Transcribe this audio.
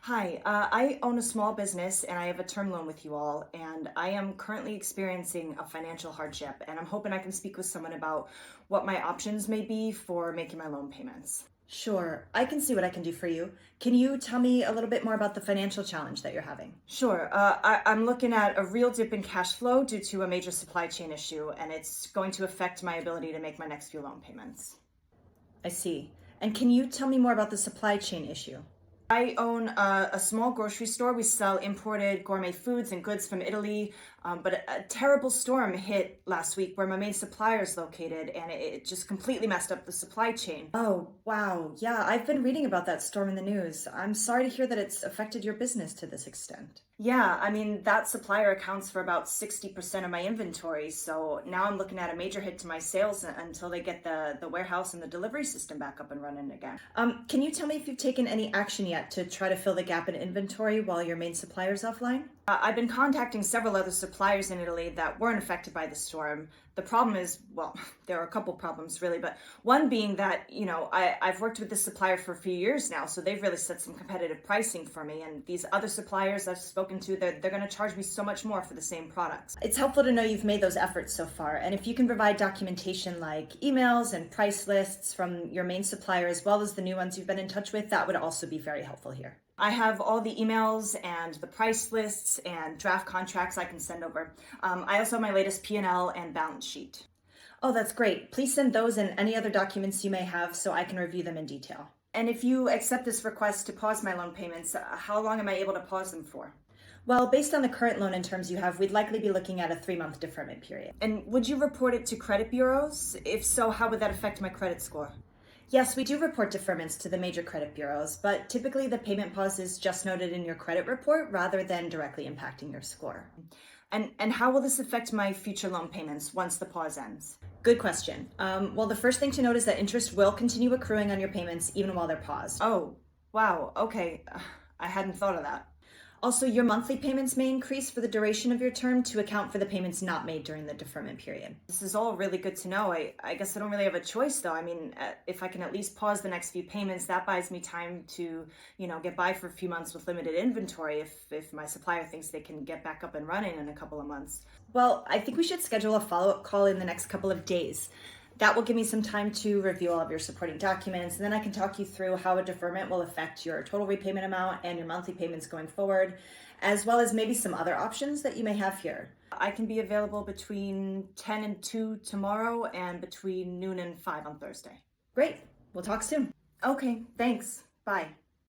Hi, I own a small business and I have a term loan with you all, and I am currently experiencing a financial hardship, and I'm hoping I can speak with someone about what my options may be for making my loan payments. Sure, I can see what I can do for you. Can you tell me a little bit more about the financial challenge that you're having? Sure, I'm looking at a real dip in cash flow due to a major supply chain issue, and it's going to affect my ability to make my next few loan payments. I see. And can you tell me more about the supply chain issue? I own a small grocery store. We sell imported gourmet foods and goods from Italy. But a terrible storm hit last week where my main supplier is located, and it just completely messed up the supply chain. Oh, wow. Yeah, I've been reading about that storm in the news. I'm sorry to hear that it's affected your business to this extent. Yeah, I mean, that supplier accounts for about 60% of my inventory. So now I'm looking at a major hit to my sales until they get the warehouse and the delivery system back up and running again. Can you tell me if you've taken any action yet to try to fill the gap in inventory while your main supplier's offline? I've been contacting several other suppliers in Italy that weren't affected by the storm. The problem is, well, there are a couple problems really, but one being that, I've worked with this supplier for a few years now, so they've really set some competitive pricing for me. And these other suppliers I've spoken to, they're going to charge me so much more for the same products. It's helpful to know you've made those efforts so far, and if you can provide documentation like emails and price lists from your main supplier as well as the new ones you've been in touch with, that would also be very helpful here. I have all the emails and the price lists and draft contracts I can send over. I also have my latest P&L and balance sheet. Oh, that's great. Please send those and any other documents you may have so I can review them in detail. And if you accept this request to pause my loan payments, how long am I able to pause them for? Well, based on the current loan and terms you have, we'd likely be looking at a 3-month deferment period. And would you report it to credit bureaus? If so, how would that affect my credit score? Yes, we do report deferments to the major credit bureaus, but typically the payment pause is just noted in your credit report rather than directly impacting your score. And how will this affect my future loan payments once the pause ends? Good question. Well, the first thing to note is that interest will continue accruing on your payments even while they're paused. Oh, wow. Okay. I hadn't thought of that. Also, your monthly payments may increase for the duration of your term to account for the payments not made during the deferment period. This is all really good to know. I guess I don't really have a choice, though. I mean, if I can at least pause the next few payments, that buys me time to, get by for a few months with limited inventory if my supplier thinks they can get back up and running in a couple of months. Well, I think we should schedule a follow-up call in the next couple of days. That will give me some time to review all of your supporting documents, and then I can talk you through how a deferment will affect your total repayment amount and your monthly payments going forward, as well as maybe some other options that you may have here. I can be available between 10 and 2 tomorrow and between noon and 5 on Thursday. Great. We'll talk soon. Okay, thanks. Bye.